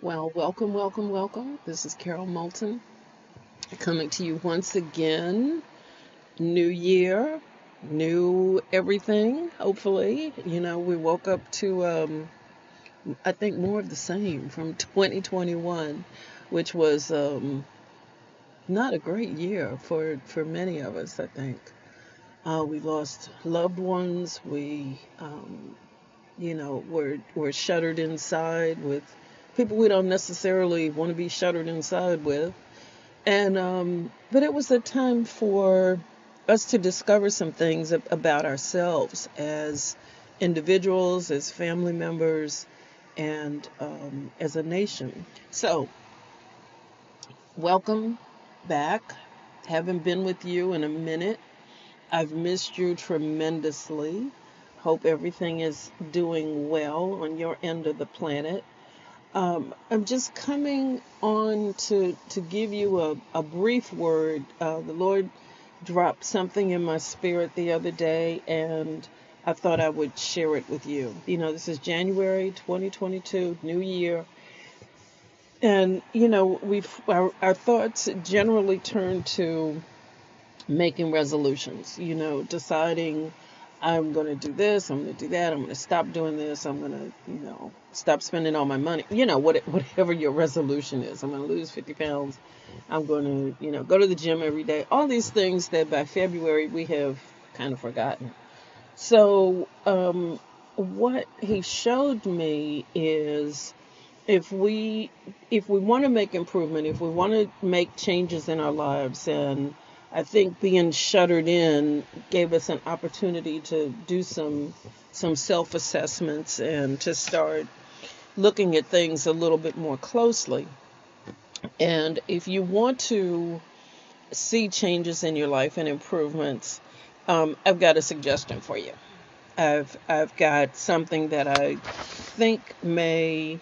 Well, welcome, welcome, welcome. This is Carol Moulton coming to you once again. New year, new everything, hopefully. We woke up to, I think, more of the same from 2021, which was not a great year for many of us, I think. We lost loved ones. We're shuttered inside with people we don't necessarily want to be shuttered inside with. But it was a time for us to discover some things about ourselves as individuals, as family members, and as a nation. So, welcome back. Haven't been with you in a minute. I've missed you tremendously. Hope everything is doing well on your end of the planet. I'm just coming on to give you a brief word. The Lord dropped something in my spirit the other day, and I thought I would share it with you. This is January 2022, New Year. And, our thoughts generally turn to making resolutions, deciding I'm going to do this, I'm going to do that, I'm going to stop doing this, I'm going to, stop spending all my money, whatever your resolution is. I'm going to lose 50 pounds. I'm going to, go to the gym every day. All these things that by February we have kind of forgotten. So, what he showed me is if we want to make improvement, if we want to make changes in our lives, and I think being shuttered in gave us an opportunity to do some self-assessments and to start looking at things a little bit more closely. And if you want to see changes in your life and improvements, I've got a suggestion for you. I've got something that I think may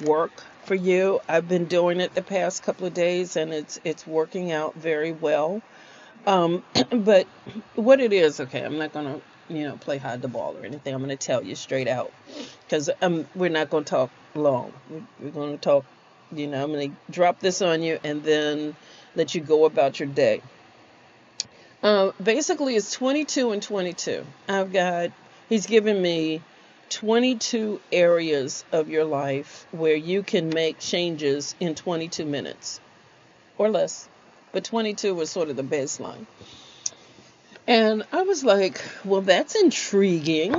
work for you. I've been doing it the past couple of days, and it's working out very well. But what it is, okay, I'm not gonna, play hide the ball or anything. I'm gonna tell you straight out, because we're not gonna talk long. We're gonna talk, I'm gonna drop this on you and then let you go about your day. Basically, it's 22 and 22. He's given me 22 areas of your life where you can make changes in 22 minutes or less. But 22 was sort of the baseline. And I was like, well, that's intriguing,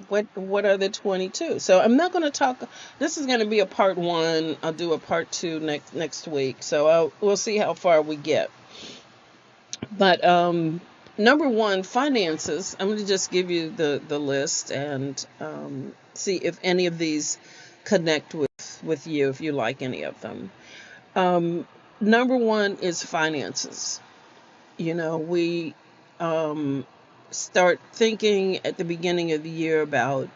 what are the 22? So I'm not going to talk. This is going to be a part one. I'll do a part two next week. So we'll see how far we get. But number one, finances. I'm going to just give you the list and see if any of these connect with you, if you like any of them. Number one is finances. We start thinking at the beginning of the year about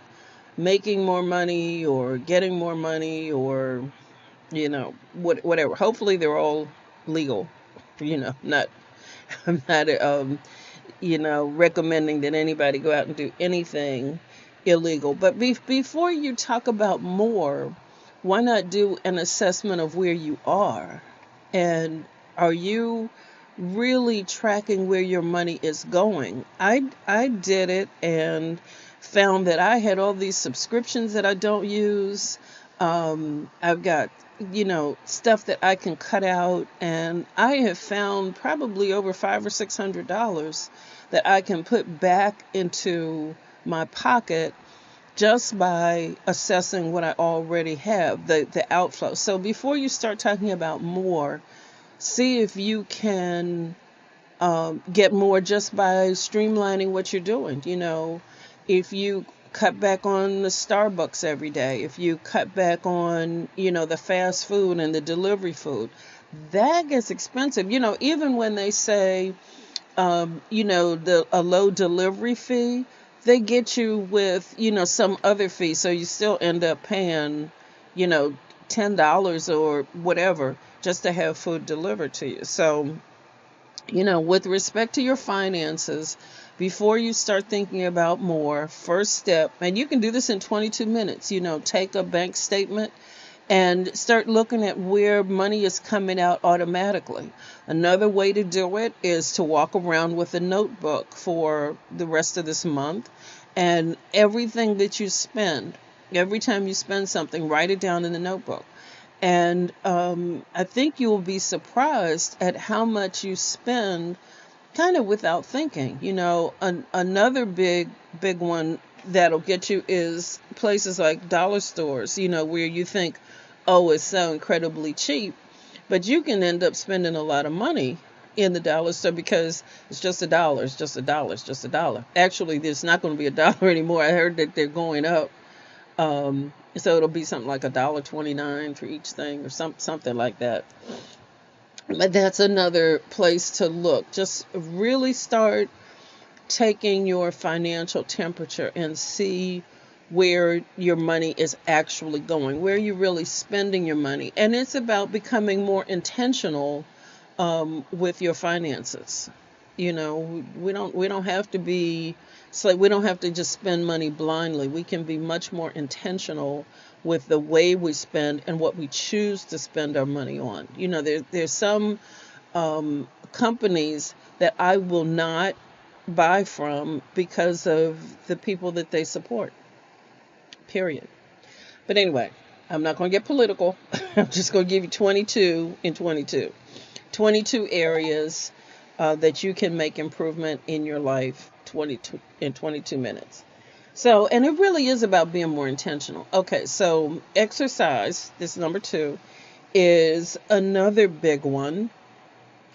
making more money or getting more money or, whatever. Hopefully they're all legal, not, I'm not, recommending that anybody go out and do anything illegal. But before you talk about more, why not do an assessment of where you are? And are you really tracking where your money is going? I did it and found that I had all these subscriptions that I don't use. I've got, stuff that I can cut out, and I have found probably over $500 or $600 that I can put back into my pocket just by assessing what I already have, the outflow. So before you start talking about more, see if you can get more just by streamlining what you're doing. If you cut back on the Starbucks every day, if you cut back on, the fast food and the delivery food, that gets expensive. Even when they say, a low delivery fee, they get you with, some other fee. So you still end up paying, $10 or whatever just to have food delivered to you. So With respect to your finances, before you start thinking about more, first step, and you can do this in 22 minutes, take a bank statement and start looking at where money is coming out automatically. Another way to do it is to walk around with a notebook for the rest of this month, and everything that you spend, every time you spend something, write it down in the notebook. And I think you will be surprised at how much you spend kind of without thinking. Another big one that'll get you is places like dollar stores, where you think, oh, it's so incredibly cheap, but you can end up spending a lot of money in the dollar store because it's just a dollar, it's just a dollar, it's just a dollar. Actually, there's not going to be a dollar anymore. I heard that they're going up. So it'll be something like $1.29 for each thing or something like that. But that's another place to look. Just really start taking your financial temperature and see where your money is actually going, where you're really spending your money. And it's about becoming more intentional with your finances. We don't have to be, so we don't have to just spend money blindly. We can be much more intentional with the way we spend and what we choose to spend our money on. There's some companies that I will not buy from because of the people that they support, period. But anyway, I'm not going to get political. I'm just going to give you 22 in 22. 22 areas that you can make improvement in your life 22 in 22 minutes. So, and it really is about being more intentional. Okay, so exercise, this number 2, is another big one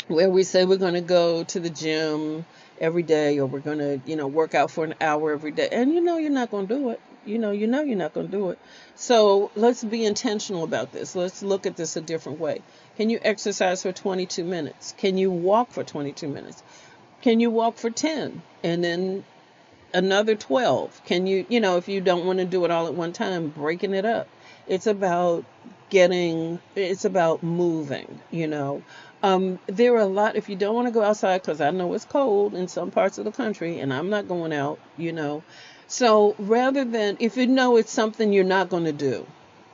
where we say we're going to go to the gym every day, or we're going to, work out for an hour every day. And you're not going to do it. You're not going to do it. So let's be intentional about this. Let's look at this a different way. Can you exercise for 22 minutes? Can you walk for 22 minutes? Can you walk for 10 and then another 12? Can you, if you don't want to do it all at one time, breaking it up. It's about it's about moving. There are a lot, if you don't want to go outside, because I know it's cold in some parts of the country and I'm not going out. So rather than, if it's something you're not going to do,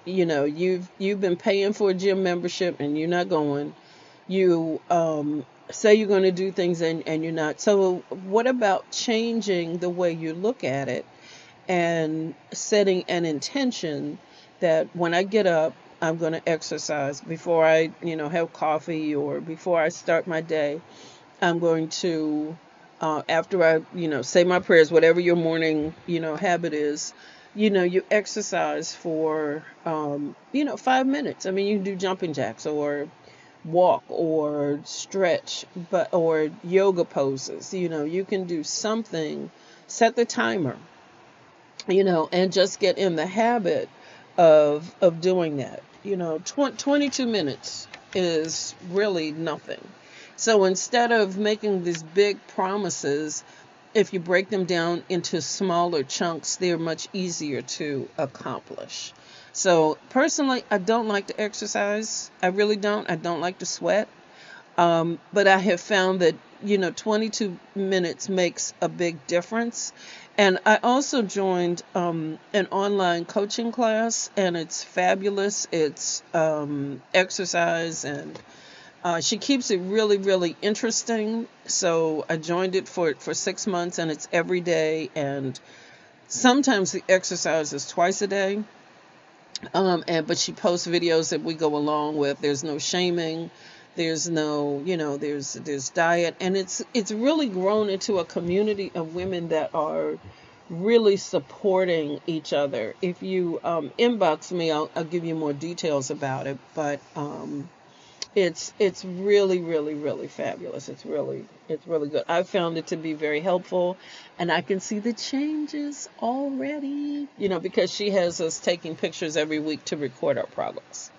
you've been paying for a gym membership and you're not going, you say you're going to do things and you're not. So what about changing the way you look at it and setting an intention that when I get up, I'm going to exercise before I, have coffee, or before I start my day. I'm going to, after I, say my prayers, whatever your morning, habit is, you exercise for, 5 minutes. I mean, you can do jumping jacks or walk or stretch, or yoga poses. You can do something, set the timer, and just get in the habit of doing that. 22 minutes is really nothing. So instead of making these big promises, if you break them down into smaller chunks, they're much easier to accomplish. So personally, I don't like to exercise. I really don't. I don't like to sweat. But I have found that, 22 minutes makes a big difference. And I also joined an online coaching class, and it's fabulous. It's exercise, and she keeps it really, really interesting. So I joined it for 6 months, and it's every day. And sometimes the exercise is twice a day. But she posts videos that we go along with. There's no shaming. There's no, there's diet, and it's really grown into a community of women that are really supporting each other. If you inbox me, I'll give you more details about it. But it's really, really, really fabulous. It's really good. I found it to be very helpful, and I can see the changes already. Because she has us taking pictures every week to record our progress.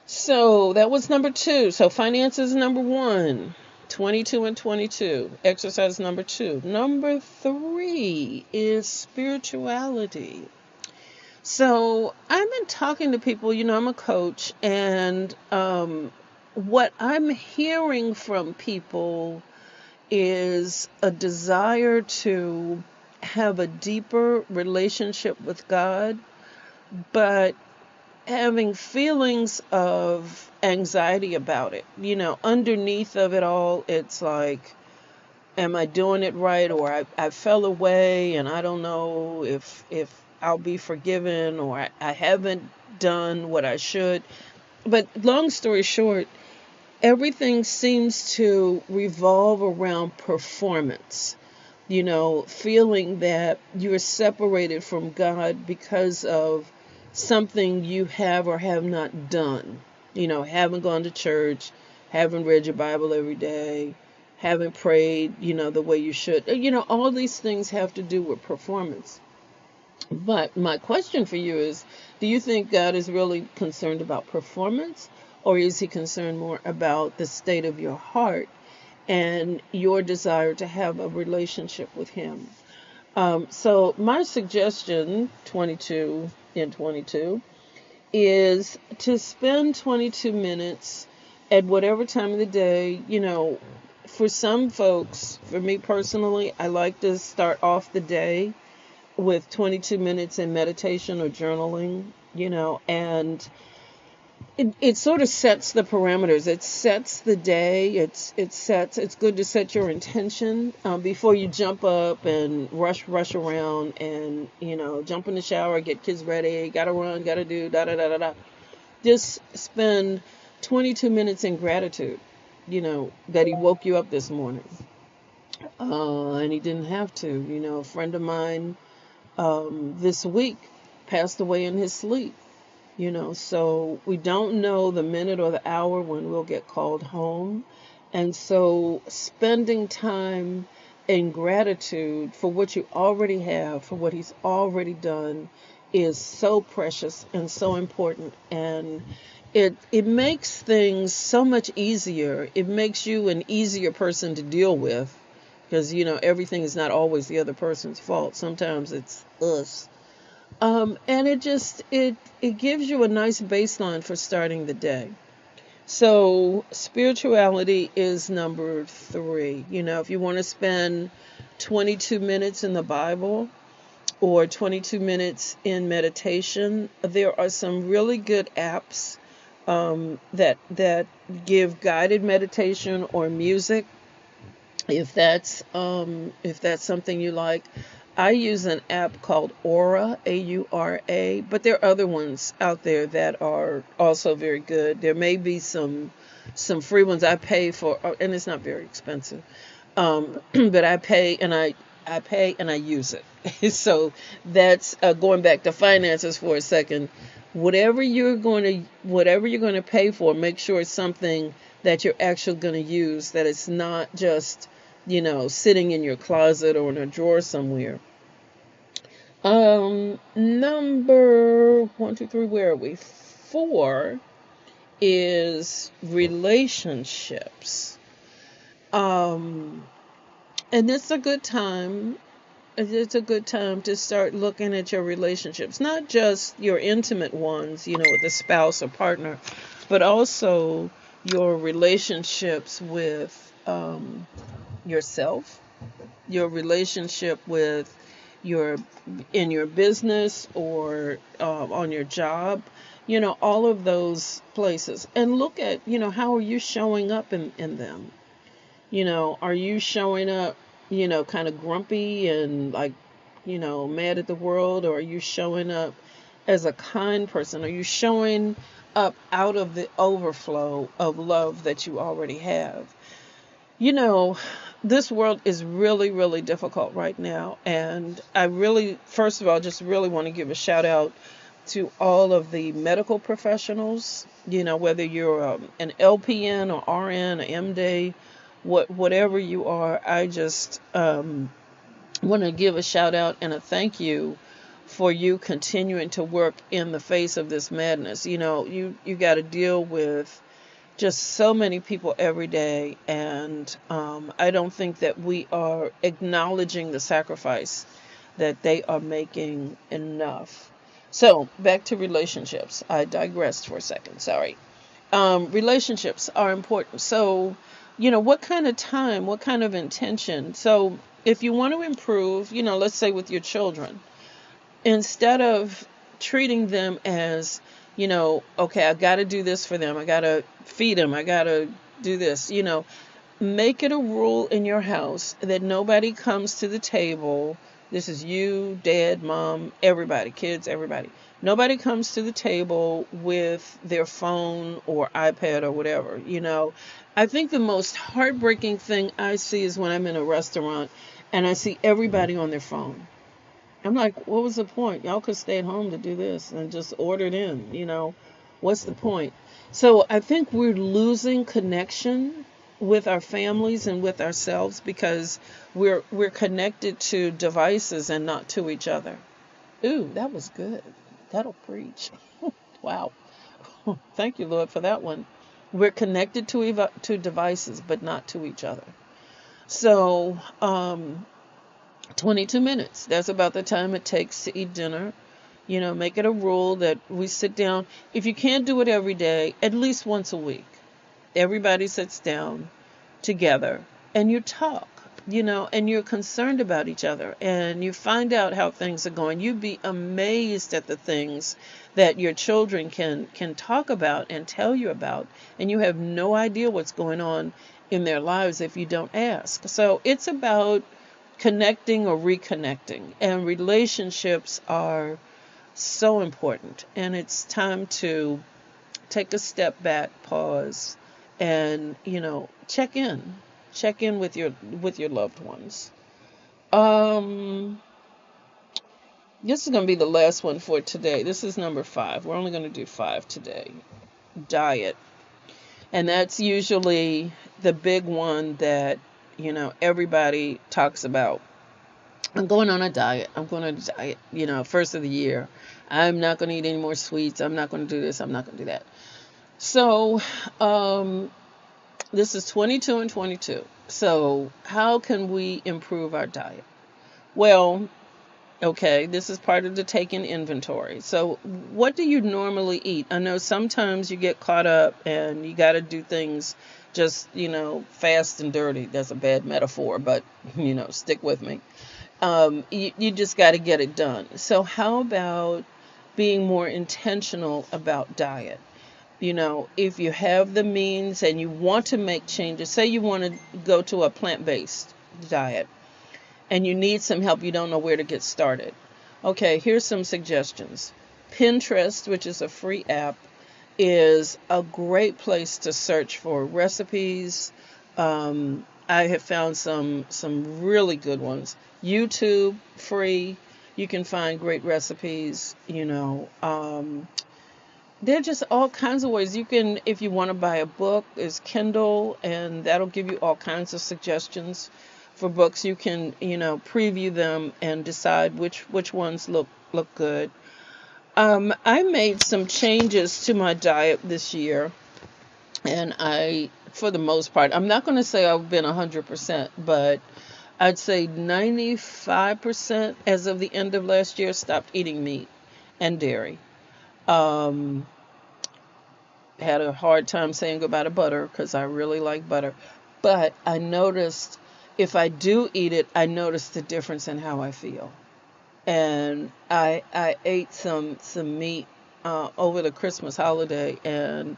So that was number 2. So finances number 1, 22 and 22. Exercise number 2. Number 3 is spirituality. So I've been talking to people. I'm a coach, and what I'm hearing from people is a desire to have a deeper relationship with God, but having feelings of anxiety about it. Underneath of it all, it's like, am I doing it right? Or I fell away and I don't know if I'll be forgiven, or I haven't done what I should. But long story short, everything seems to revolve around performance. Feeling that you're separated from God because of something you have or have not done. Haven't gone to church, haven't read your Bible every day, haven't prayed, the way you should. All these things have to do with performance. But my question for you is, do you think God is really concerned about performance, or is he concerned more about the state of your heart and your desire to have a relationship with him? So my suggestion, 22 in 22, is to spend 22 minutes at whatever time of the day. For some folks, for me personally, I like to start off the day with 22 minutes in meditation or journaling, and it sort of sets the parameters. It sets the day. It's good to set your intention before you jump up and rush around and, jump in the shower, get kids ready, gotta run, gotta do, da da da da da. Just spend 22 minutes in gratitude, that he woke you up this morning. And he didn't have to. A friend of mine this week passed away in his sleep. So we don't know the minute or the hour when we'll get called home. And so spending time in gratitude for what you already have, for what he's already done, is so precious and so important. And it makes things so much easier. It makes you an easier person to deal with, because, everything is not always the other person's fault. Sometimes it's us. And it gives you a nice baseline for starting the day. So spirituality is number 3. If you want to spend 22 minutes in the Bible or 22 minutes in meditation, there are some really good apps that give guided meditation or music. If that's something you like. I use an app called Aura, Aura, but there are other ones out there that are also very good. There may be some free ones I pay for, and it's not very expensive. But I pay and I use it. So that's going back to finances for a second. Whatever you're going to pay for, make sure it's something that you're actually going to use, that it's not just sitting in your closet or in a drawer somewhere. Number 1, 2, 3, where are we? 4 is relationships. And it's a good time. It's a good time to start looking at your relationships, not just your intimate ones, with a spouse or partner, but also your relationships with yourself, your relationship with in your business or on your job, all of those places, and look at, how are you showing up in them? Are you showing up, kind of grumpy and like, mad at the world, or are you showing up as a kind person? Are you showing up out of the overflow of love that you already have? This world is really, really difficult right now. And I really, first of all, just really want to give a shout out to all of the medical professionals, whether you're an LPN or RN or MD, whatever you are. I just want to give a shout out and a thank you for you continuing to work in the face of this madness. You got to deal with just so many people every day, and I don't think that we are acknowledging the sacrifice that they are making enough. So back to relationships. I digressed for a second. Sorry. Relationships are important. So, what kind of time, what kind of intention? So, if you want to improve, let's say with your children, instead of treating them as, okay, I got to do this for them, I got to feed them, I got to do this, make it a rule in your house that nobody comes to the table. This is you, dad, mom, everybody, kids, everybody. Nobody comes to the table with their phone or iPad or whatever. I think the most heartbreaking thing I see is when I'm in a restaurant and I see everybody on their phone. I'm like, what was the point? Y'all could stay at home to do this and just order it in. What's the point? So I think we're losing connection with our families and with ourselves because we're connected to devices and not to each other. Ooh, that was good. That'll preach. Wow. Thank you, Lord, for that one. We're connected to devices, but not to each other. So, 22 minutes. That's about the time it takes to eat dinner. Make it a rule that we sit down. If you can't do it every day, at least once a week. Everybody sits down together and you talk, and you're concerned about each other and you find out how things are going. You'd be amazed at the things that your children can talk about and tell you about, and you have no idea what's going on in their lives if you don't ask. So it's about connecting or reconnecting, and relationships are so important, and it's time to take a step back, pause, and check in with your loved ones. um this is going to be the last one for today. This is number 5. We're only going to do 5 today. Diet. And that's usually the big one that everybody talks about. I'm going on a diet. I'm going on a diet, first of the year. I'm not going to eat any more sweets. I'm not going to do this. I'm not going to do that. So, this is 22 and 22. So, how can we improve our diet? Well, okay, this is part of the taking inventory. So, what do you normally eat? I know sometimes you get caught up and you got to do things just, fast and dirty. That's a bad metaphor, but, stick with me. You just got to get it done. So, how about being more intentional about diet? If you have the means and you want to make changes, say you want to go to a plant-based diet and you need some help, you don't know where to get started. Okay, here's some suggestions. Pinterest, which is a free app, is a great place to search for recipes. I have found some really good ones. YouTube, free. You can find great recipes. There are just all kinds of ways. You can, if you want to buy a book, is Kindle, and that'll give you all kinds of suggestions for books. You can, preview them and decide which ones look good. I made some changes to my diet this year, and for the most part, I'm not going to say I've been 100%, but I'd say 95% as of the end of last year stopped eating meat and dairy. Um, had a hard time saying goodbye to butter because I really like butter. But I noticed if I do eat it, I notice the difference in how I feel. And I ate some meat over the Christmas holiday, and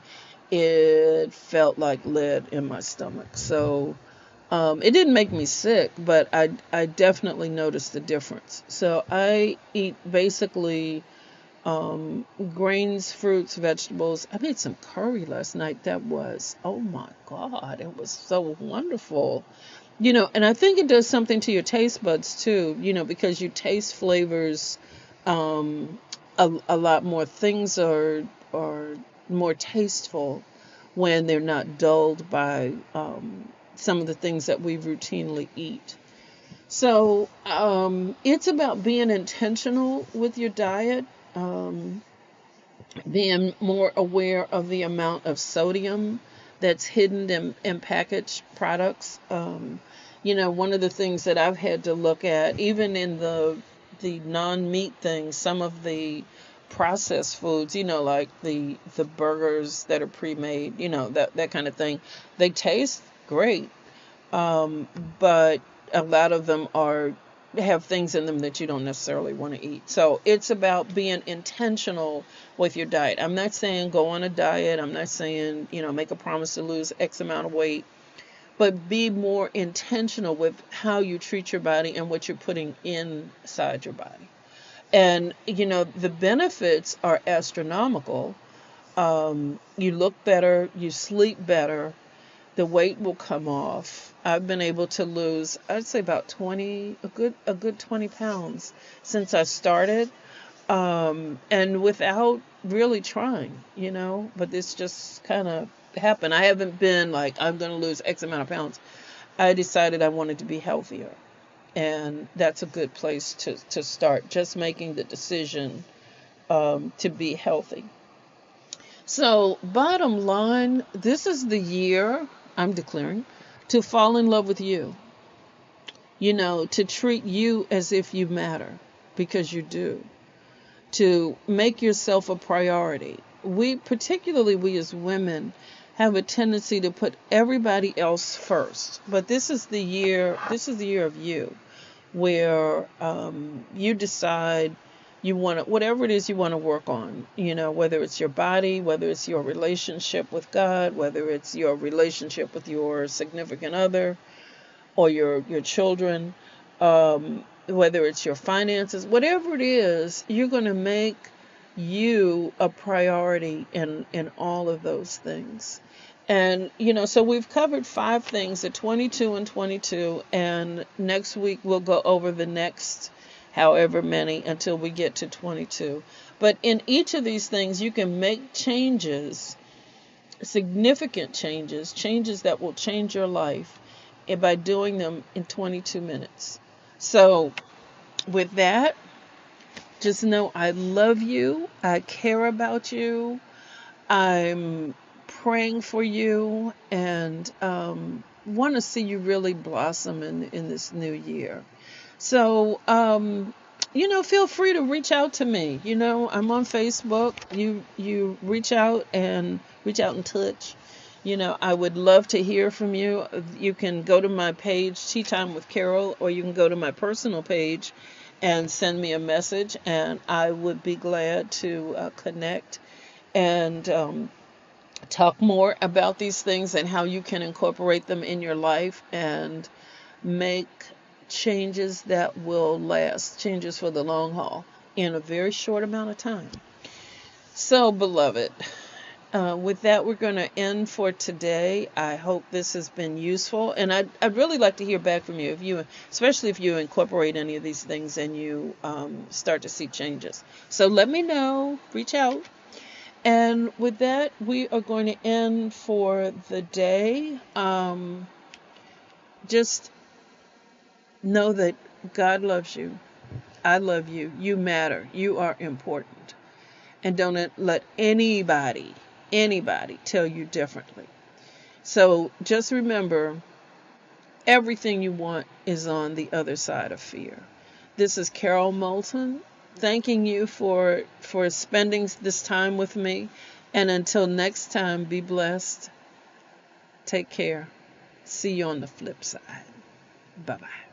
it felt like lead in my stomach. So it didn't make me sick, but I definitely noticed the difference. So I eat basically grains, fruits, vegetables. I made some curry last night. That was, oh my God, it was so wonderful. And I think it does something to your taste buds too, because you taste flavors a lot more. Things are more tasteful when they're not dulled by some of the things that we routinely eat. So it's about being intentional with your diet, um, being more aware of the amount of sodium that's hidden in packaged products. One of the things that I've had to look at, even in the non-meat things, some of the processed foods, like the burgers that are pre-made, that kind of thing. They taste great, um, but a lot of them have things in them that you don't necessarily want to eat. So it's about being intentional with your diet. I'm not saying go on a diet. I'm not saying, make a promise to lose X amount of weight, but be more intentional with how you treat your body and what you're putting inside your body. And, the benefits are astronomical. You look better, you sleep better, the weight will come off. I've been able to lose, I'd say about 20, a good 20 pounds since I started, and without really trying, but this just kind of happened. I haven't been like, I'm going to lose X amount of pounds. I decided I wanted to be healthier. And that's a good place to start, just making the decision to be healthy. So, bottom line, this is the year I'm declaring to fall in love with you. To treat you as if you matter, because you do. To make yourself a priority. Particularly we as women, have a tendency to put everybody else first. But this is the year of you, where you decide you want to, whatever it is you want to work on, whether it's your body, whether it's your relationship with God, whether it's your relationship with your significant other or your children, whether it's your finances, whatever it is, you're going to make you a priority in all of those things. And, so we've covered 5 things, at 22 and 22, and next week we'll go over the next however many until we get to 22. But in each of these things, you can make changes, significant changes that will change your life, and by doing them in 22 minutes. So with that, just know I love you. I care about you. I'm praying for you, and want to see you really blossom in this new year. So, feel free to reach out to me. I'm on Facebook. You reach out and touch. I would love to hear from you. You can go to my page, Tea Time with Carol, or you can go to my personal page and send me a message, and I would be glad to connect and talk more about these things and how you can incorporate them in your life and make changes that will last, changes for the long haul in a very short amount of time. So, beloved, with that, we're going to end for today. I hope this has been useful, and I'd really like to hear back from you, especially if you incorporate any of these things and you start to see changes. So let me know, reach out. And with that, we are going to end for the day. Just know that God loves you. I love you. You matter. You are important. And don't let anybody tell you differently. So just remember, everything you want is on the other side of fear. This is Carol Moulton, thanking you for spending this time with me. And until next time, be blessed. Take care. See you on the flip side. Bye-bye.